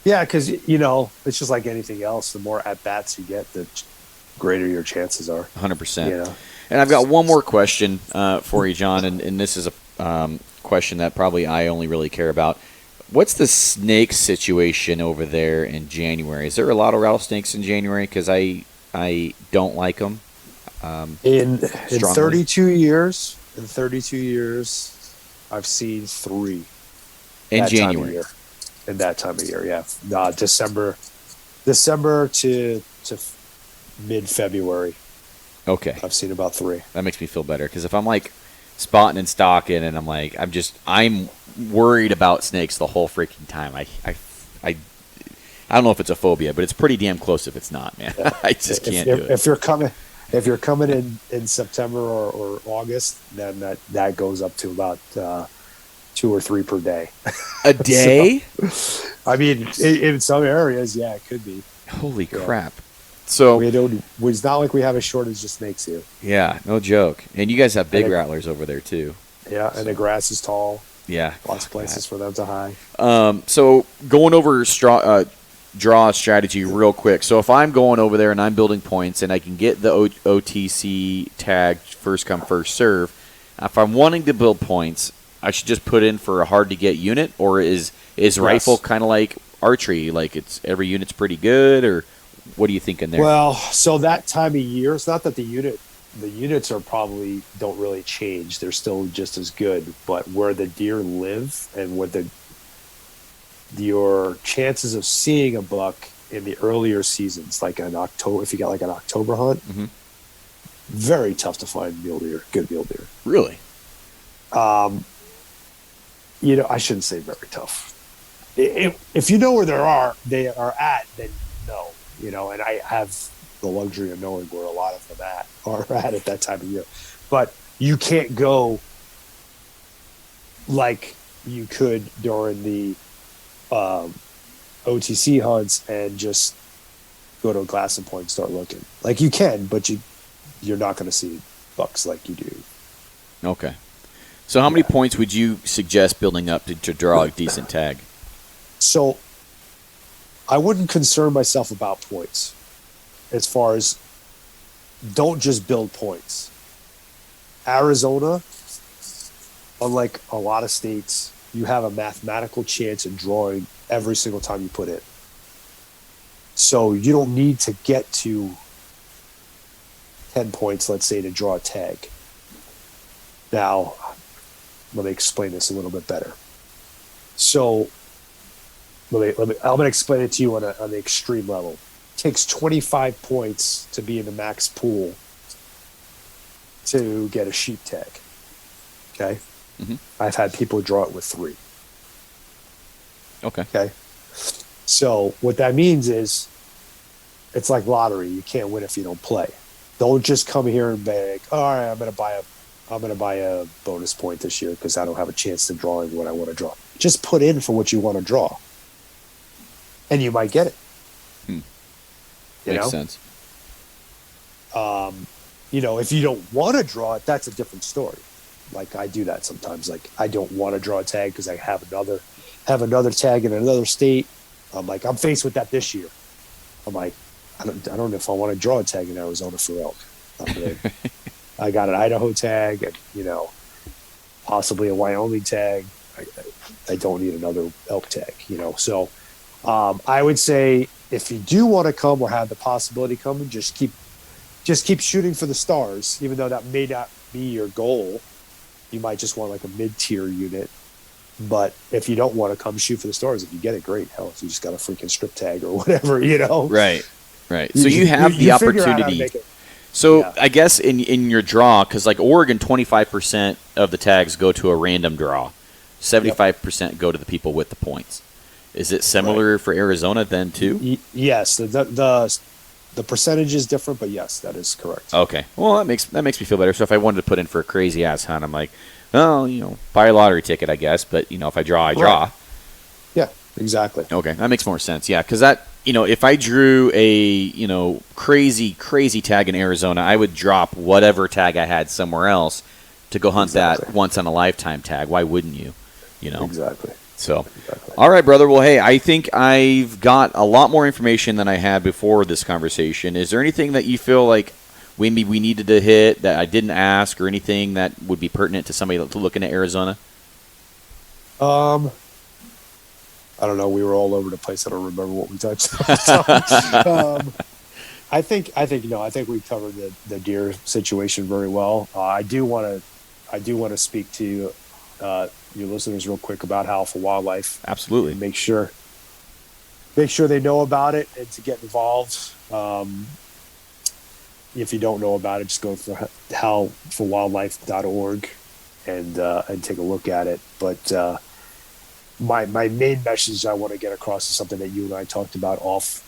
Yeah, because it's just like anything else. The more at bats you get, the greater your chances are. 100%. And I've got one more question for you, John, and this is a question that probably I only really care about. What's the snake situation over there in January? Is there a lot of rattlesnakes in January? Because I don't like them. In 32 years, I've seen 3 in January. In that time of year, yeah, December to mid-February. Okay, I've seen about 3. That makes me feel better because if I'm like spotting and stalking and I'm worried about snakes the whole freaking time. I don't know if it's a phobia, but it's pretty damn close if it's not, man. Yeah. I just can't do it. If you're coming in September or August, then that goes up to about 2 or 3 per day. A day? I mean, in some areas, yeah, it could be. Holy crap. So it's not like we have a shortage of snakes here. Yeah, no joke. And you guys have big rattlers over there too. Yeah, and the grass is tall. Yeah, lots of places for them to hide. So going over draw strategy real quick. So if I'm going over there and I'm building points and I can get the OTC tag first come first serve, if I'm wanting to build points, I should just put in for a hard to get unit, or is rifle kind of like archery? Like it's every unit's pretty good, or What are you thinking there? Well, so that time of year, it's not that the units are probably don't really change. They're still just as good, but where the deer live and what your chances of seeing a buck in the earlier seasons, like an October, if you got like an October hunt, very tough to find good mule deer. Really? I shouldn't say very tough. If you know where they are at, then no, and I have the luxury of knowing where a lot of them are at that time of year. But you can't go like you could during the OTC hunts and just go to a glass and point and start looking. Like you can, but you're not going to see bucks like you do. Okay. So how many points would you suggest building up to draw a decent tag? So I wouldn't concern myself about points as far as don't just build points. Arizona, unlike a lot of states, you have a mathematical chance of drawing every single time you put in. So you don't need to get to 10 points, let's say, to draw a tag. Now, let me explain this a little bit better. So I'm going to explain it to you on the extreme level. It takes 25 points to be in the max pool to get a sheep tag. Okay? I've had people draw it with 3. Okay? So what that means is it's like lottery. You can't win if you don't play. Don't just come here and beg, all right, I'm going to buy a bonus point this year because I don't have a chance to draw in what I want to draw. Just put in for what you want to draw. And you might get it. Makes sense. If you don't want to draw it, that's a different story. Like I do that sometimes. Like I don't want to draw a tag because I have another tag in another state. I'm like, I'm faced with that this year. I'm like, I don't know if I want to draw a tag in Arizona for elk. I got an Idaho tag and, possibly a Wyoming tag. I don't need another elk tag, So I would say if you do want to come or have the possibility coming, just keep shooting for the stars, even though that may not be your goal. You might just want like a mid-tier unit. But if you don't want to come, shoot for the stars. If you get it, great. Hell, if you just got a freaking strip tag or whatever, Right. So you have the opportunity. So I guess in your draw, because like Oregon, 25% of the tags go to a random draw. 75% go to the people with the points. Is it similar for Arizona then too? Yes. The percentage is different, but yes, that is correct. Okay. Well, that makes me feel better. So if I wanted to put in for a crazy ass hunt, I'm like, oh, buy a lottery ticket, I guess. But if I draw, I draw. Right. Yeah, exactly. Okay, that makes more sense. Yeah, because that if I drew a crazy tag in Arizona, I would drop whatever tag I had somewhere else to go hunt that once in a lifetime tag. Why wouldn't you? Exactly. So, all right, brother. Well, hey, I think I've got a lot more information than I had before this conversation. Is there anything that you feel like maybe we needed to hit that I didn't ask, or anything that would be pertinent to somebody looking at Arizona? I don't know. We were all over the place. I don't remember what we touched on. I think we covered the deer situation very well. I do want to speak to your listeners real quick about Alpha Wildlife. Absolutely. Make sure they know about it and to get involved. If you don't know about it, just go for howforwildlife.org and take a look at it. But my main message I want to get across is something that you and I talked about off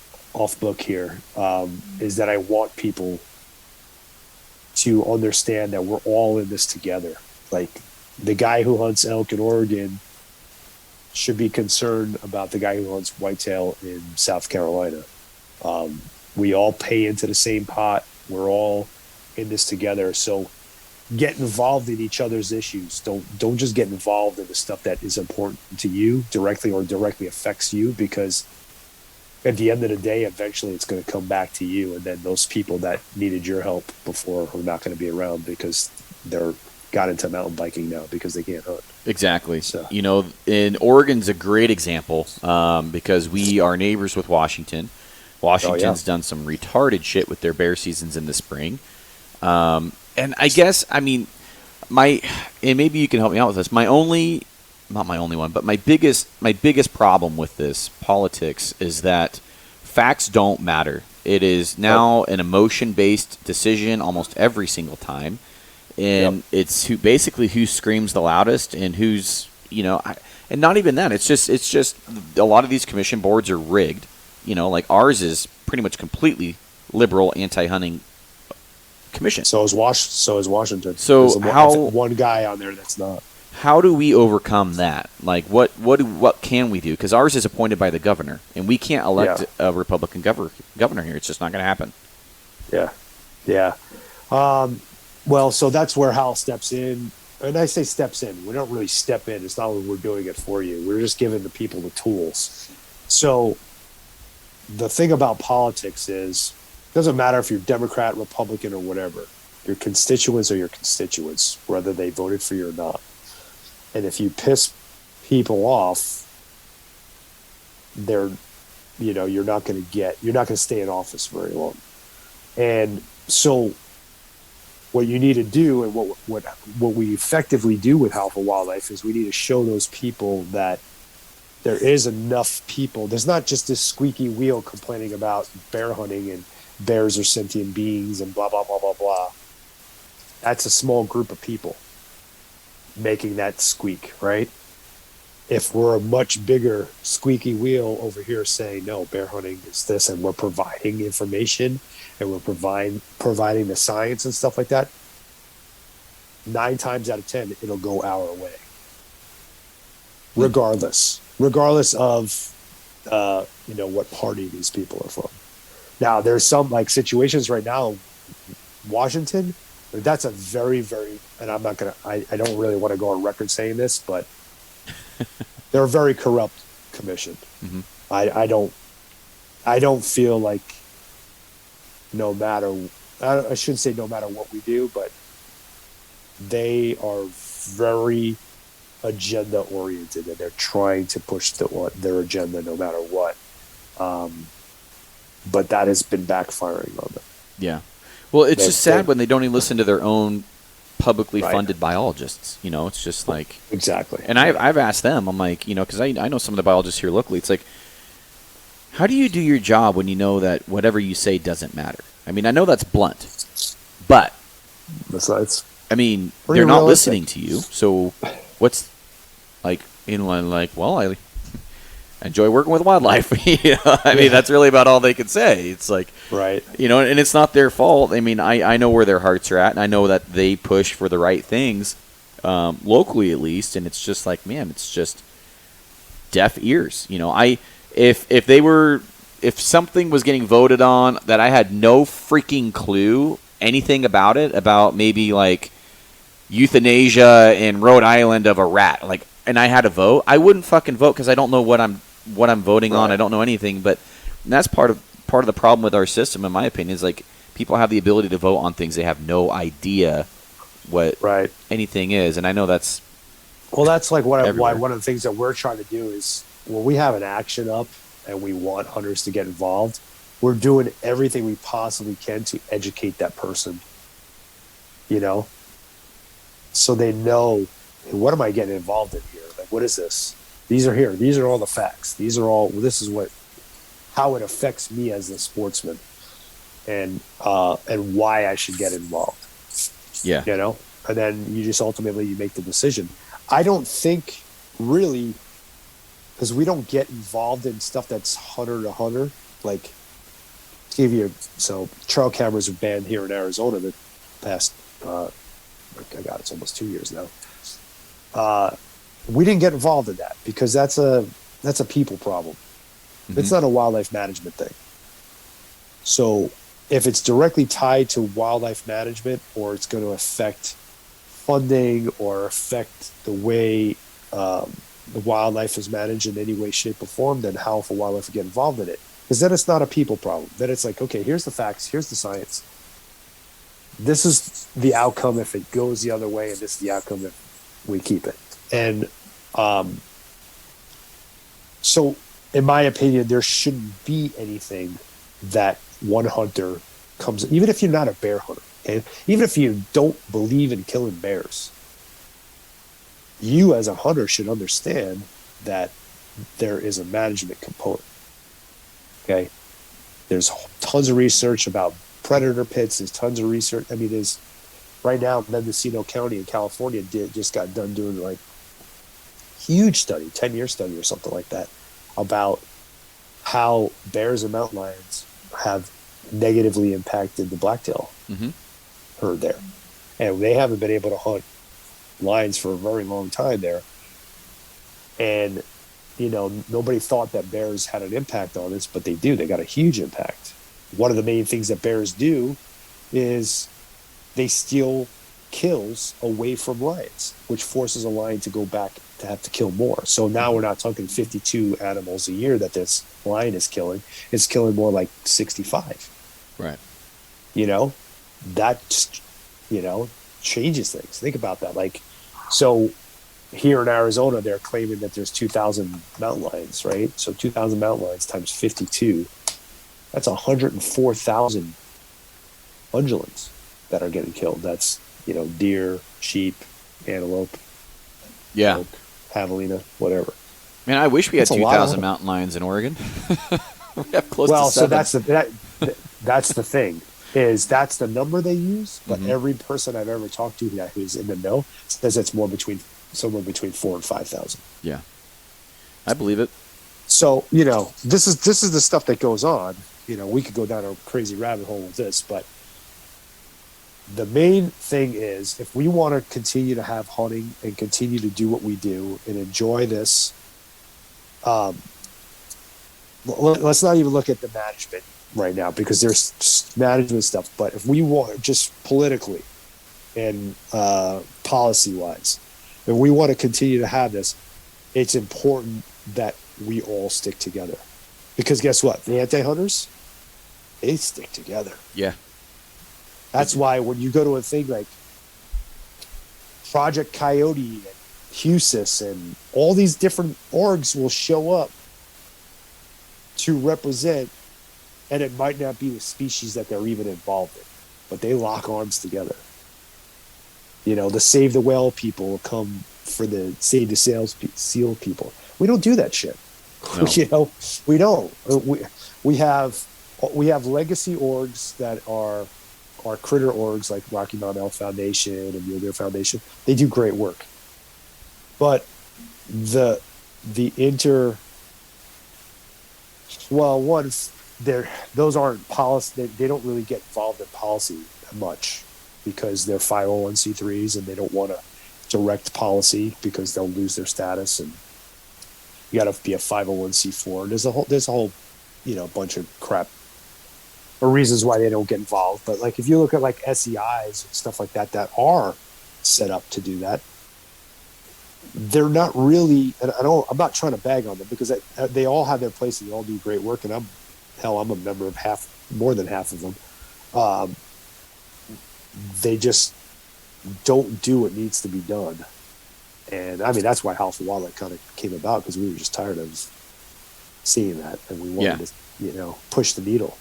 book here, is that I want people to understand that we're all in this together. Like the guy who hunts elk in Oregon should be concerned about the guy who hunts whitetail in South Carolina. We all pay into the same pot. We're all in this together. So get involved in each other's issues. Don't just get involved in the stuff that is important to you directly or directly affects you, because at the end of the day, eventually it's going to come back to you. And then those people that needed your help before are not going to be around because they're got into mountain biking now because they can't hunt. Exactly. So. In Oregon's a great example because we are neighbors with Washington. Washington's done some retarded shit with their bear seasons in the spring. And I guess, I mean, and maybe you can help me out with this. Not my only one, but my biggest problem with this politics is that facts don't matter. It is now an emotion-based decision almost every single time, and it's basically who screams the loudest and who's, and not even that. It's just a lot of these commission boards are rigged. Like ours is pretty much completely liberal, anti-hunting commission. So is Washington. So one guy on there that's not. How do we overcome that? Like, what can we do? Because ours is appointed by the governor, and we can't elect a Republican governor here. It's just not going to happen. Yeah. Well, so that's where Hal steps in. And I say steps in. We don't really step in. It's not like we're doing it for you. We're just giving the people the tools. So the thing about politics is, it doesn't matter if you're Democrat, Republican, or whatever. Your constituents are your constituents, whether they voted for you or not. And if you piss people off, you're not going to stay in office very long. And so what you need to do, and what we effectively do with Alpha Wildlife, is we need to show those people that there is enough people. There's not just this squeaky wheel complaining about bear hunting and bears are sentient beings and blah, blah, blah, blah, blah. That's a small group of people making that squeak, right? If we're a much bigger squeaky wheel over here saying, no, bear hunting is this, and we're providing information and we're providing the science and stuff like that, 9 times out of 10, it'll go our way. Regardless of, what party these people are from. Now, there's some situations right now, Washington, that's a very, very, and I'm not going to, I don't really want to go on record saying this, but they're a very corrupt commission. Mm-hmm. I don't feel like I shouldn't say no matter what we do, but they are very agenda oriented and they're trying to push their agenda no matter what. But that has been backfiring on them. Yeah. Well, it's just sad when they don't even listen to their own publicly funded biologists. It's just like... Exactly. And I've asked them, I'm like, because I know some of the biologists here locally. It's like, how do you do your job when you know that whatever you say doesn't matter? I mean, I know that's blunt, but... Besides... I mean, they're not listening to you, so what's... I enjoy working with wildlife. I mean, that's really about all they can say. It's like, right. And it's not their fault. I mean, I know where their hearts are at, and I know that they push for the right things, locally at least. And it's just like, man, it's just deaf ears. If something was getting voted on that I had no freaking clue anything about it, about maybe like euthanasia in Rhode Island of a rat, and I had to vote, I wouldn't fucking vote because I don't know what I'm voting on. I don't know anything. But that's part of the problem with our system, in my opinion, is like people have the ability to vote on things they have no idea what anything is. And I know that's like why one of the things that we're trying to do is, when we have an action up and we want hunters to get involved, we're doing everything we possibly can to educate that person, so they know, what am I getting involved in here? Like, what is this? These are here. These are all the facts. This is how it affects me as a sportsman, and why I should get involved. Yeah. And then you just ultimately make the decision. I don't think really, because we don't get involved in stuff that's hunter to hunter. Like, trail cameras are banned here in Arizona the past, it's almost 2 years now. We didn't get involved in that because that's a people problem. Mm-hmm. It's not a wildlife management thing. So if it's directly tied to wildlife management, or it's going to affect funding or affect the way the wildlife is managed in any way, shape, or form, then how for wildlife to get involved in it. Because then it's not a people problem. Then it's like, okay, here's the facts, here's the science. This is the outcome if it goes the other way, and this is the outcome if we keep it. And so, in my opinion, there shouldn't be anything that one hunter comes, even if you're not a bear hunter, okay? Even if you don't believe in killing bears, you as a hunter should understand that there is a management component. Okay. There's tons of research about predator pits. There's tons of research. I mean, there's right now, Mendocino County in California just got done doing like huge study, 10-year study or something like that, about how bears and mountain lions have negatively impacted the blacktail herd there. And they haven't been able to hunt lions for a very long time there. And, you know, nobody thought that bears had an impact on this, but they do. They got a huge impact. One of the main things that bears do is they steal kills away from lions, which forces a lion to go back to have to kill more. So now we're not talking 52 animals a year that this lion is killing. It's killing more like 65. Right. You know, that just, you know, changes things. Think about that. Like, so here in Arizona, they're claiming that there's 2,000 mountain lions, right? So 2,000 mountain lions times 52, that's 104,000 ungulates that are getting killed. That's, you know, deer, sheep, antelope, elk, javelina, whatever. Man, I wish we had 2,000 mountain lions in Oregon. We have close to 7. So that's the thing, is that's the number they use, but every person I've ever talked to who's in the know says it's somewhere between 4,000 and 5,000. Yeah, I believe it. So, you know, this is the stuff that goes on. You know, we could go down a crazy rabbit hole with this, but the main thing is, if we want to continue to have hunting and continue to do what we do and enjoy this, let's not even look at the management right now, because there's management stuff. But if we want, just politically and policy-wise, if we want to continue to have this, it's important that we all stick together. Because guess what? The anti-hunters, they stick together. Yeah. That's why when you go to a thing like Project Coyote and HUSIS and all these different orgs will show up to represent, and it might not be the species that they're even involved in, but they lock arms together. You know, the Save the Whale people will come for the Save the Seal people. We don't do that shit. No. You know, we don't. We have legacy orgs that are critter orgs like Rocky Mountain Elk Foundation and Mule Deer Foundation. They do great work, but those aren't policy. They don't really get involved in policy much because they're 501c3s and they don't want to direct policy because they'll lose their status, and you got to be a 501c4. And there's a whole, you know, bunch of crap or reasons why they don't get involved. But like, if you look at like SEIs and stuff like that are set up to do that, they're not really, and I'm not trying to bag on them, because they all have their place and they all do great work. And I'm a member of more than half of them. They just don't do what needs to be done. And I mean, that's why House of Wildlife kind of came about, because we were just tired of seeing that, and we wanted to, you know, push the needle.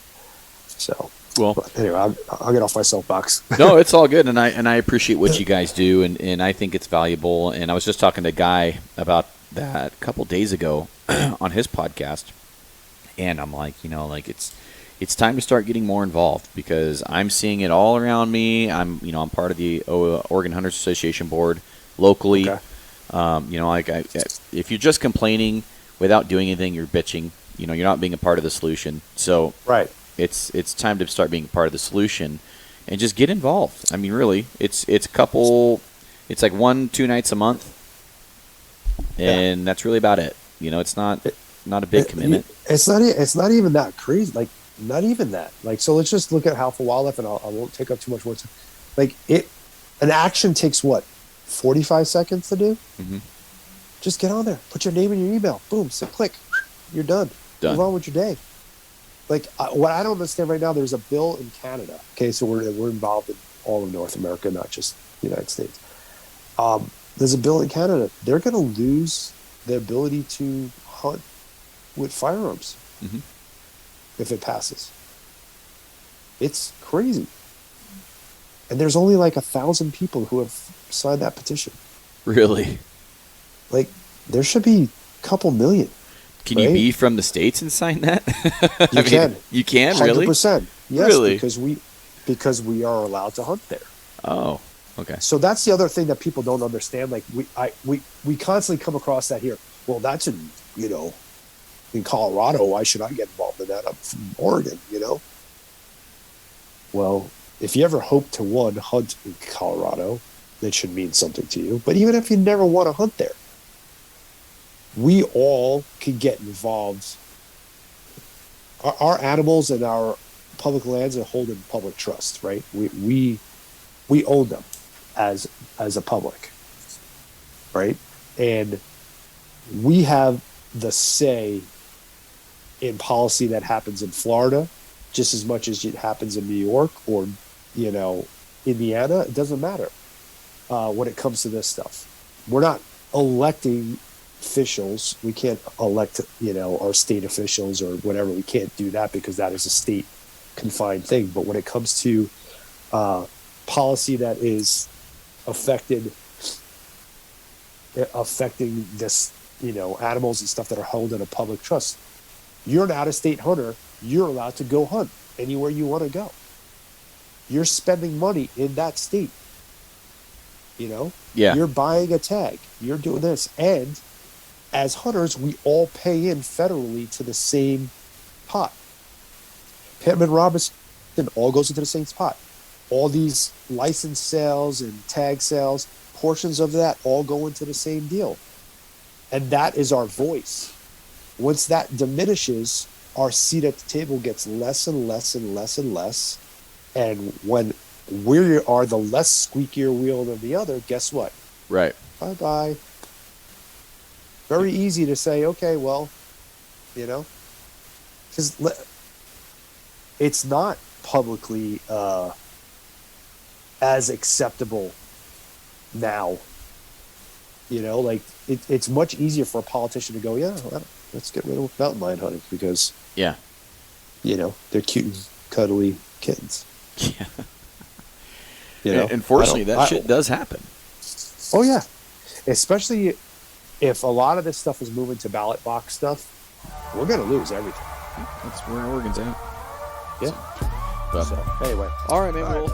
So, well, anyway, I'll get off my soapbox. No, it's all good, and I appreciate what you guys do, and I think it's valuable. And I was just talking to a guy about that a couple days ago on his podcast, and I'm like, you know, like it's time to start getting more involved, because I'm seeing it all around me. I'm part of the Oregon Hunters Association board locally. Okay. You know, like if you're just complaining without doing anything, you're bitching. You know, you're not being a part of the solution. So right. It's time to start being part of the solution and just get involved. I mean, really, it's like 1-2 nights a month, and that's really about it. You know, it's not a big commitment. It's not even that crazy. Like, not even that. Like, so let's just look at House of Wildlife, and I won't take up too much more time. Like, an action takes what, 45 seconds to do? Mm-hmm. Just get on there, put your name in your email, boom, click, you're done. Move on with your day. Like, what I don't understand right now, there's a bill in Canada. Okay, so we're involved in all of North America, not just the United States. There's a bill in Canada. They're going to lose the ability to hunt with firearms if it passes. It's crazy. And there's only like 1,000 people who have signed that petition. Really? Like, there should be a couple million. Can right? you be from the States and sign that? You can. You can, really? 100%. Yes, really? because we are allowed to hunt there. Oh, okay. So that's the other thing that people don't understand. Like we constantly come across that here. Well, that's in Colorado. Why should I get involved in that? I'm from Oregon, Well, if you ever hope to hunt in Colorado, that should mean something to you. But even if you never want to hunt there, we all can get involved. Our animals and our public lands are held in public trust, right? We own them as a public, right? And we have the say in policy that happens in Florida just as much as it happens in New York or Indiana. It doesn't matter when it comes to this stuff. We're not electing officials. We can't elect our state officials or whatever. We can't do that because that is a state confined thing. But when it comes to policy that is affecting this, animals and stuff that are held in a public trust, you're an out-of-state hunter. You're allowed to go hunt anywhere you want to go. You're spending money in that state. Yeah. You're buying a tag. You're doing this. And as hunters, we all pay in federally to the same pot. Pittman Robinson all goes into the same pot. All these license sales and tag sales, portions of that all go into the same deal. And that is our voice. Once that diminishes, our seat at the table gets less and less and less and less. And when we are the less squeakier wheel than the other, guess what? Right. Bye-bye. Very easy to say, okay, well, because it's not publicly as acceptable now. It's much easier for a politician to go, yeah, well, let's get rid of mountain lion hunting because, yeah, they're cute and cuddly kittens. Yeah. Unfortunately, that shit does happen. Oh, yeah. Especially if a lot of this stuff is moving to ballot box stuff, we're going to lose everything. That's where Oregon's at. Yeah. So, anyway. All right, man.